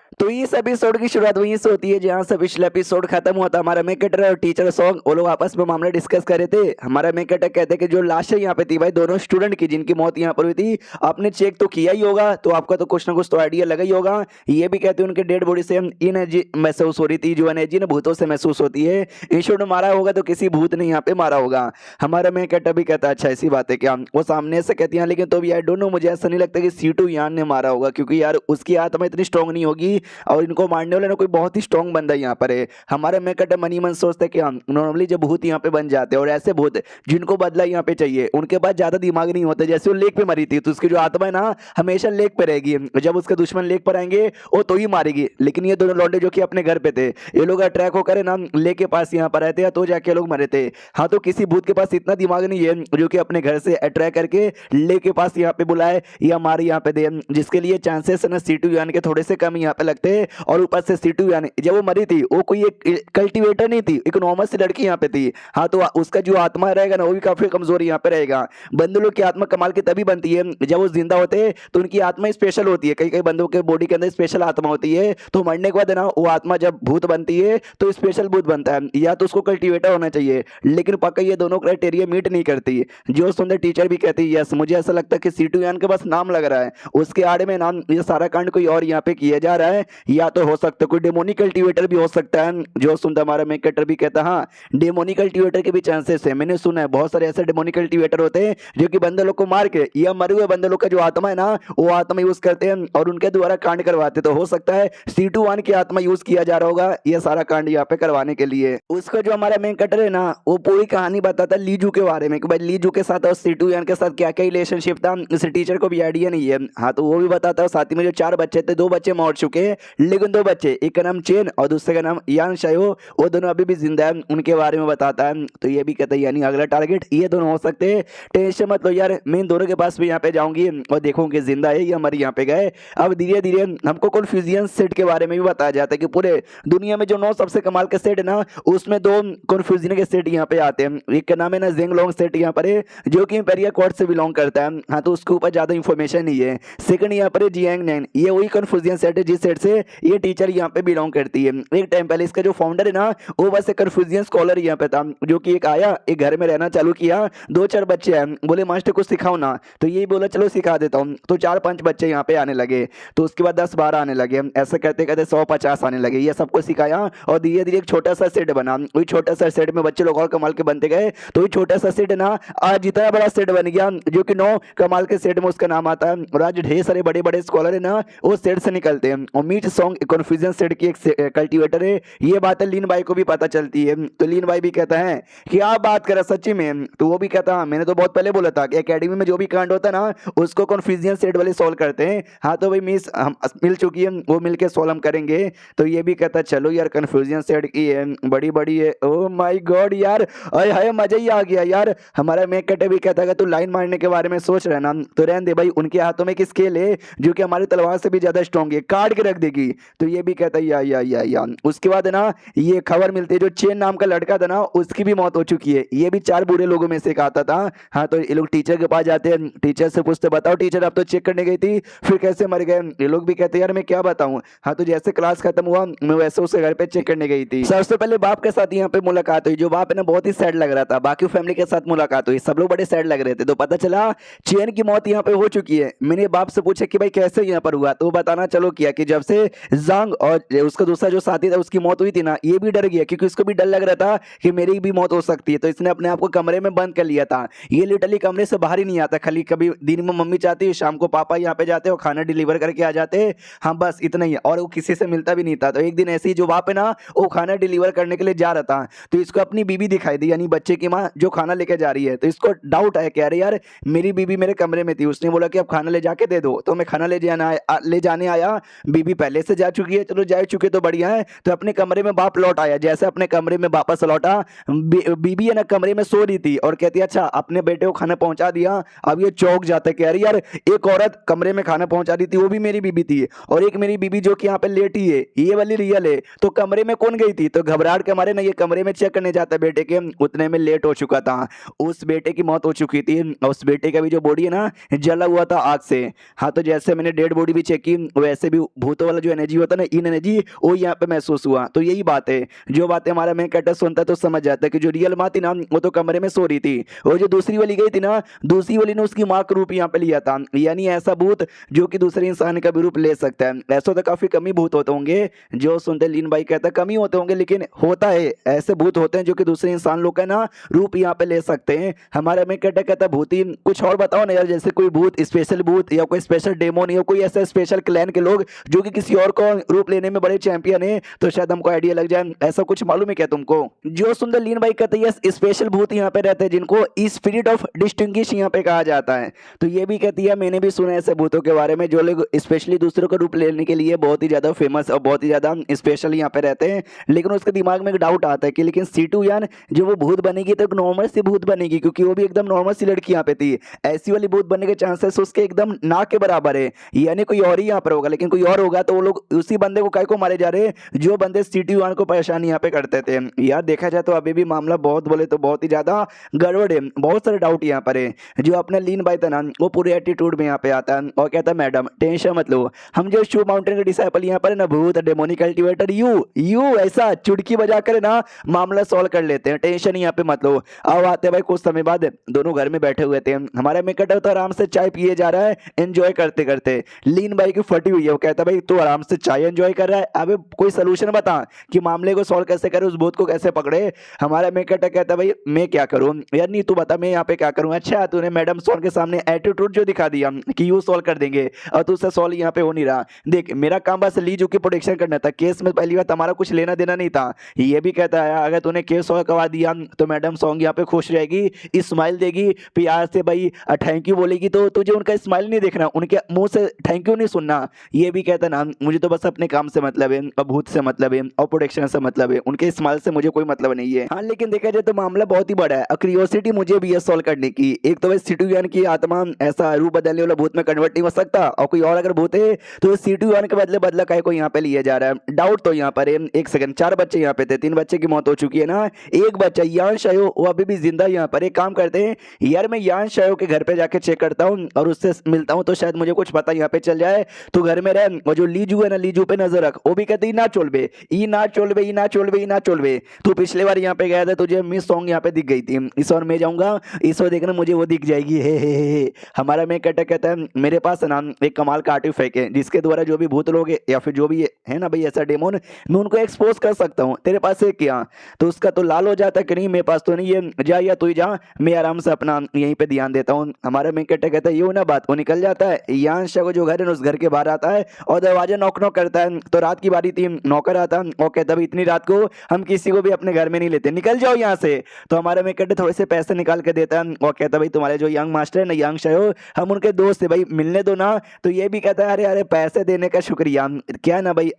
तो इस एपिसोड की शुरुआत वहीं से होती है जहां से पिछला एपिसोड खत्म हुआ था। हमारा मेन कैरेक्टर और टीचर सॉन्ग वो लोग आपस में मामला डिस्कस कर रहे थे। हमारा मेन कैरेक्टर कहते हैं कि जो लाशें यहाँ पे थी भाई, दोनों स्टूडेंट की जिनकी मौत यहाँ पर हुई थी, आपने चेक तो किया ही होगा, तो आपका तो कुछ ना कुछ तो आइडिया लगा ही होगा। ये भी कहते हैं उनके डेड बॉडी से एनर्जी महसूस हो रही थी, जो एनर्जी ना भूतों से महसूस होती है। ईश्वर ने मारा होगा तो किसी भूत ने यहाँ पे मारा होगा। हमारा मेन कैरेक्टर भी कहता है अच्छा ऐसी बात है क्या। वो सामने से कहती है लेकिन तो भी आई डोंट नो, मुझे ऐसा नहीं लगता कि सीटू यान ने मारा होगा, क्योंकि यार उसकी आत्मा इतनी स्ट्रांग नहीं होगी और इनको मारने वाला ना कोई बहुत ही स्ट्रांग बंदा यहाँ पर है। हमारा मैं कट मनी मन सोचता है कि हम नॉर्मली जब भूत यहाँ पे बन जाते हैं और ऐसे भूत जिनको बदला यहाँ पे चाहिए, उनके पास ज्यादा दिमाग नहीं होता। जैसे वो लेक पे मरी थी तो उसकी जो आत्मा है ना हमेशा लेक पे रहेगी, जब उसके दुश्मन लेक पर आएंगे वो तो ही मारेगी। लेकिन ये दोनों लौंडे जो कि अपने घर पे थे, ये लोग अट्रैक होकर ना लेक के पास यहाँ पर आए थे, तो जाके लोग मरे थे। हाँ, तो किसी भूत के पास इतना दिमाग नहीं है जो कि अपने घर से अट्रैक करके लेक के पास यहाँ पे बुलाए या मारे यहाँ पे दे, जिसके लिए चांसेस ना सीटू यान के थोड़े से कम यहाँ पे लगते हैं। और ऊपर से सीटू यानी जब वो मरी थी वो कोई एक कल्टीवेटर नहीं थी, एक नॉर्मल सी लड़की यहाँ पे थी। हाँ, तो उसका जो आत्मा रहेगा ना वो भी काफी कमजोर यहाँ पे रहेगा। बंदे लोग की आत्मा कमाल की तभी बनती है जब वो जिंदा होते हैं, तो उनकी आत्मा स्पेशल होती है। कई कई बंदों के बॉडी के अंदर स्पेशल आत्मा होती है, तो मरने के बाद ना वो आत्मा जब भूत बनती है तो स्पेशल भूत बनता है, या तो उसको कल्टीवेटर होना चाहिए। लेकिन पक्का ये दोनों क्राइटेरिया मीट नहीं करती। जो सुंदर टीचर भी कहती है यस, मुझे ऐसा लगता है कि सीटू यान के बस नाम लग रहा है, उसके आड़े में नाम ये सारा कांड कोई और यहाँ पे किया जा रहा है, या तो हो सकता है कोई डेमोनिक कल्टीवेटर भी हो सकता है। जो सुनता हमारा मेकेटर भी कहता हाँ, डेमोनिक कल्टीवेटर के भी चांसेस है। मैंने सुना है बहुत सारे ऐसे डेमोनिक कल्टीवेटर होते हैं जो कि बंदे लोग को मार के या मरे हुए बंदे लोग का जो आत्मा है ना वो आत्मा यूज करते हैं और उनके द्वारा कांड करवाते। तो हो सकता है सीटू वन की आत्मा यूज किया जा रहा होगा ये सारा कांड यहाँ पे करवाने के लिए। उसका जो हमारा मेन कटर है ना वो पूरी कहानी बताता है लीजू के बारे में कि भाई लीजू के साथ और सीटू यान के साथ क्या क्या रिलेशनशिप था, इस टीचर को भी आइडिया नहीं है। हाँ, तो वो भी बताता है। साथ ही में जो 4 बच्चे थे, 2 बच्चे मर चुके हैं लेकिन 2 बच्चे, एक का नाम चेन और दूसरे का नाम यान शायो, वो दोनों अभी भी जिंदा है, उनके बारे में बताता है। तो ये भी कहता है यानी अगला टारगेट ये दोनों हो सकते हैं। टेंशन मत लो यार, मैं इन दोनों के पास भी यहाँ पे जाऊंगी और देखूंगी जिंदा है या मर यहाँ पे गए। अब धीरे धीरे हमको कन्फ्यूजियन सेट के बारे में भी बताया जाता है कि पूरे दुनिया में जो 9 सबसे कमाल के सेट है ना उसमें 2 कन्फ्यूजन के सेट यहाँ पे आते हैं। एक का नाम है ना जेंगलोंग सेट यहाँ पर है, जो कि इंपेरिया कोर्ट से बिलोंग करता है। हाँ, तो उसके ऊपर ज्यादा इंफॉर्मेशन नहीं है। सेकंड यहाँ पर है जियांग नैन, ये वही कन्फ्यूजियन सेट है जिस सेट से ये टीचर यहाँ पे बिलोंग करती है। एक टाइम पहले इसका जो फाउंडर है ना वो बस एक कन्फ्यूजियन स्कॉलर यहाँ पे था, जो कि एक आया, एक घर में रहना चालू किया, 2-4 बच्चे हैं, बोले मास्टर कुछ सिखाओ ना, तो यही बोला चलो सिखा देता हूँ। तो 4-5 बच्चे यहाँ पे आने लगे, तो उसके बाद 10-12 आने लगे, ऐसे करते करते 100-50 आने लगे। ये सबको सिखाया और धीरे धीरे एक छोटा सा सेट बना। वही छोटा सा सेट में बच्चे लोग और कमाल के बनते गए, तो वही छोटा सा सेट ना आज इतना बड़ा सेट बन गया जो कि 9 कमाल के सेट में उसका नाम आता है। और आज ढेर सारे बड़े बड़े स्कॉलर है ना वो सेट से निकलते हैं। और मीट सॉन्ग कन्फ्यूजन सेट की एक कल्टीवेटर है, ये बात है लीन भाई को भी पता चलती है। तो लीन भाई भी कहता है कि आप बात करें सच्ची में, तो वो भी कहता मैंने तो बहुत पहले बोला था कि एकेडमी में जो भी कांड होता है ना उसको कन्फ्यूजन सेट वाले सॉल्व करते हैं। हाँ, तो भाई मिस हम मिल चुकी है, वो मिलके सॉल्व हम करेंगे। तो ये भी कहता चलो यार कन्फ्यूजन सेट की है बड़ी बड़ी है। ओह माय गॉड यार, अरे हाय मजा ही आ गया यार। हमारा मेक कटे भी कहता है तू लाइन मारने के बारे में सोच रहा है ना, तो रहने दे भाई, उनके हाथों में एक स्केल है जो कि हमारी तलवार से भी ज्यादा स्ट्रॉन्ग है, काट के रख देगी। तो ये भी कहता है या उसके बाद है ना ये खबर मिलती है जो चेन नाम का लड़का था ना उसकी भी मौत हो चुकी है। ये भी 4 बुरे लोगों में से एक आता था। हाँ, तो ये लोग टीचर के पास जाते हैं, टीचर से पूछते बताओ टीचर आप तो चेक करने गई थी फिर कैसे मर गए। ये लोग भी कहते हैं यार मैं क्या बताऊं। हाँ, तो जैसे क्लास खत्म हुआ मैं वैसे उसके घर पे चेक करने गई थी। सबसे पहले बाप के साथ यहाँ पे मुलाकात हुई, जो बाप है ना बहुत ही सैड लग रहा था। बाकी फैमिली के साथ मुलाकात हुई, सब लोग बड़े सैड लग रहे थे। तो पता चला चेन की मौत यहाँ पे हो चुकी है। मैंने बाप से पूछा कि भाई कैसे यहाँ पर हुआ, तो बताना चलो किया कि जब से जांग और उसका दूसरा जो साथी था उसकी मौत हुई थी ना, ये भी डर गया क्योंकि उसको भी डर लग रहा था कि मेरी भी मौत हो सकती है। तो इसने अपने आप को कमरे में बंद कर लिया था। ये लिटरली कमरे से बाहर ही नहीं आता, खाली कभी दिन में मम्मी चाहती है, शाम को पापा यहाँ पे जाते और खाना डिलीवर करके आ जाते। हाँ, बस इतना ही, और वो किसी से मिलता भी नहीं था। तो एक दिन ऐसे ही जो बाप है ना वो खाना डिलीवर करने के लिए जा रहा था, तो इसको अपनी बीबी दिखाई दी, यानी बच्चे की माँ जो खाना लेके जा रही है। तो इसको डाउट आया कि अरे यार मेरी बीबी मेरे कमरे में थी। उसने बोला कि अब खाना ले जाके दे दो, तो मैं खाना ले जाने आया, बीबी पहले से जा चुकी है, चलो जा चुके तो बढ़िया है। तो अपने कमरे में बाप लौट आया, जैसे अपने कमरे में वापस लौटा बीबी है ना कमरे में सो रही थी और कहती है अच्छा अपने बेटे को खाना पहुंचा दिया। अब ये चौंक जाता है कि अरे यार एक औरत कमरे में खाना पहुंचा दी थी, वो भी मेरी बीबी थी, और एक मेरी बीबी जो कि यहाँ पे लेटी है ये वाली रियल है, तो कमरे में कौन गई थी। तो घबराहट के मारे ना ये कमरे में चेक करने जाता बेटे के, उतने में लेट हो चुका था। उस बेटे की मौत हो चुकी थी, उस बेटे का भी जो बॉडी है ना जला हुआ था आग से। हाँ, तो जैसे मैंने डेड बॉडी भी चेक की वैसे भी भूत भूतों वाला जो एनर्जी होता है ना, इन एनर्जी वो यहाँ पे महसूस हुआ। तो यही बात है, जो बातें हमारा मेन कैरेक्टर सुनता है तो समझ जाता है कि जो रियल माँ थी ना वो तो कमरे में सो रही थी, और जो दूसरी वाली गई थी ना, दूसरी वाली ने उसकी माँ का रूप यहाँ पे लिया था। यानी ऐसा भूत जो कि दूसरे इंसान का भी रूप ले सकता है। ऐसा तो काफी कम ही भूत होते होंगे जो सुनते लीन भाई कहता है, कम ही होते होंगे, लेकिन होता है, ऐसे भूत होते हैं जो कि दूसरे इंसान लोग का ना रूप यहाँ पे ले सकते हैं। हमारे में कहता है भूत ही कुछ और बताओ ना यार, जैसे कोई भूत स्पेशल भूत या कोई स्पेशल डेमोन या कोई ऐसा स्पेशल क्लैन के लोग जो कि किसी और को रूप लेने में बड़े चैंपियन है, तो शायद हमको आइडिया लग जाए। ऐसा कुछ मालूम है क्या तुमको? जो सुंदर लीन भाई कहते हैं स्पेशल भूत यहाँ पे रहते हैं जिनको स्पिरिट ऑफ डिस्टिंग्विश यहाँ पे कहा जाता है। तो ये भी कहती है, मैंने भी सुना है ऐसे भूतों के बारे में जो लोग स्पेशली दूसरों का रूप लेने के लिए बहुत ही ज्यादा फेमस और बहुत ही ज्यादा स्पेशल यहाँ पे रहते हैं। लेकिन उसके दिमाग में एक डाउट आता है कि लेकिन सीटू यान जो वो भूत बनेगी तो एक नॉर्मल सी भूत बनेगी, क्योंकि वो भी एकदम नॉर्मल सी लड़की यहाँ पे थी। ऐसी वाली भूत बनने के चांसेस उसके एकदम ना के बराबर है, यानी कोई और ही यहाँ पर होगा। लेकिन कोई और होगा तो वो लोग उसी बंदे को काय को मारे जा रहे हैं जो बंदे सीटू यान को परेशानी यहाँ पे करते थे। यार देखा जाए तो अभी भी मामला बहुत बोले तो बहुत ही ज्यादा गड़बड़ है, बहुत सारे डाउट यहाँ पर है। जो अपना लीन भाई था ना वो पूरे एटीट्यूड में यहाँ पे आता है और कहता है मैडम टेंशन मत लो, हम जो शिव माउंटेन के डिसाइपल यहाँ पर है ना, भूत डेमोनिक कल्टीवेटर यू ऐसा चुटकी बजा कर ना मामला सॉल्व कर लेते हैं, टेंशन यहाँ पे मत लो। अब आते भाई कुछ समय बाद दोनों घर में बैठे हुए थे, हमारा मेकट तो आराम से चाय पिए जा रहा है एंजॉय करते करते। लीन भाई की फटी हुई है, वो कहता भाई तू आराम से चाय एंजॉय कर रहा है, अबे कोई सोल्यूशन बता कि मामले को सॉल्व कैसे करे, उस भूत को कैसे पकड़े। हमारा मेकट कहता भाई मैं क्या करूं यार, नहीं तू बता मैं यहाँ पे क्या करूं। अच्छा तूने मैडम सॉल्व के सामने एटीट्यूड जो दिखा दिया कि यू सॉल्व कर देंगे और तू उससे सॉल्व यहाँ पे हो नहीं रहा। देख मेरा काम बस लीजू की प्रोटेक्शन करना था, केस में पहली बार हमारा कुछ लेना देना नहीं था। ये भी कहता है अगर तूने केस सॉल्व करवा दिया तो मैडम सॉन्ग यहाँ पे खुश रहेगी, स्माइल देगी, प्यार से भाई थैंक यू बोलेगी, तो तुझे उनका स्माइल नहीं देखना, उनके मुंह से थैंक यू नहीं सुनना। ये भी कहता ना मुझे तो बस अपने काम से मतलब है और भूत से मतलब है और प्रोटेक्शन से मतलब है, उनके स्माइल से मुझे कोई मतलब नहीं है। हाँ लेकिन देखा जाए तो मामला बहुत ही बड़ा है और क्यूरियोसिटी मुझे भी है सॉल्व करने की। एक तो भाई सिटुयान की आत्मा ऐसा रूप बदलने वाला भूत में कन्वर्ट नहीं हो सकता, और कोई और अगर भूत है तो सिटुयान के बदले बदला काय को यहाँ पे लिया जा रहा है। डाउट तो यहाँ पर है, एक सेकंड 4 बच्चे यहाँ पे थे, 3 बच्चे की मौत हो चुकी है ना, एक बच्चा यान शायो वो अभी भी जिंदा यहाँ पर। एक काम करते हैं यार, मैं यान शायो के घर पे जाके चेक करता हूँ और उससे मिलता हूँ तो शायद मुझे कुछ पता यहाँ पे चल जाए। तो घर में रह, और जो लीजू है ना लीजू पे नजर रख, वो भी कहते ना चोलबे ई ना चोलबे ई ना चोलबे ई ना चोलबे। तू पिछले बार यहाँ पे गया था, तुझे मिस सॉन्ग यहाँ पे दिख गई थी, इस बार मैं जाऊंगा, इस बार देखना मुझे वो दिख जाएगी। हे। हमारा मैं कहता है मेरे पास ना एक कमाल का आर्टिफैक्ट है जिसके द्वारा जो भी भूत लोग या फिर जो भी है ना भाई ऐसा डेमोन, मैं उनको एक्सपोज कर सकता हूँ। तेरे पास है क्या? तो उसका तो लाल हो जाता है कि नहीं मेरे पास तो नहीं है, जा या तू ही जा, मैं आराम से अपना यहीं पे ध्यान देता हूँ। हमारा मैं कहता है ये ना बात, वो निकल जाता है। यहाँ शगो जो घर है उस घर के बाहर आता है और दरवाजा नॉक नॉक करता है। तो रात की बारी थी, नौकर आता और कहता है इतनी रात को हम किसी को भी अपने घर में नहीं लेते, निकल जाओ यहाँ से। तो हमारा मैं थोड़े से पैसे निकाल के देता है और कहता भाई तुम्हारे जो यंग मास्टर है ना यंग शयो, हम उनके दोस्त है भाई, मिलने दो ना। तो ये भी कहता है अरे अरे पैसे देने का शुक्रिया, क्या ना भाई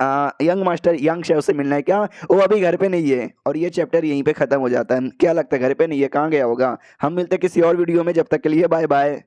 यंग मास्टर यंग शयो से मिलना है क्या, वो अभी घर पे नहीं है। और ये चैप्टर यहीं पे खत्म हो जाता है। क्या लगता है घर पे नहीं है, कहाँ गया होगा? हम मिलते हैं किसी और वीडियो में, जब तक के लिए बाय बाय।